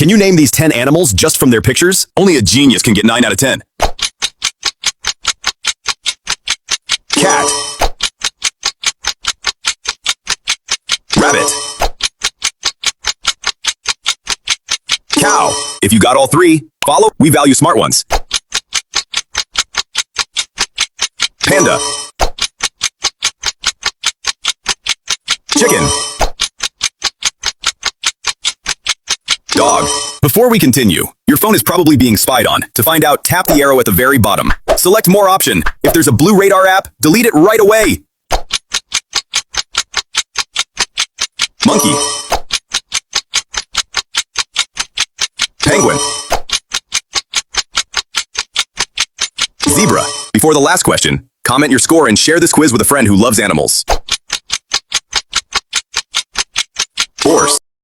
Can you name these 10 animals just from their pictures? Only a genius can get 9 out of 10. Cat. Rabbit. Cow. If you got all 3, follow. We value smart ones. Panda. Chicken. Dog. Before we continue, your phone is probably being spied on. To find out, tap the arrow at the very bottom. Select More option. If there's a blue radar app, delete it right away. Monkey. Penguin. Zebra. Before the last question, comment your score and share this quiz with a friend who loves animals.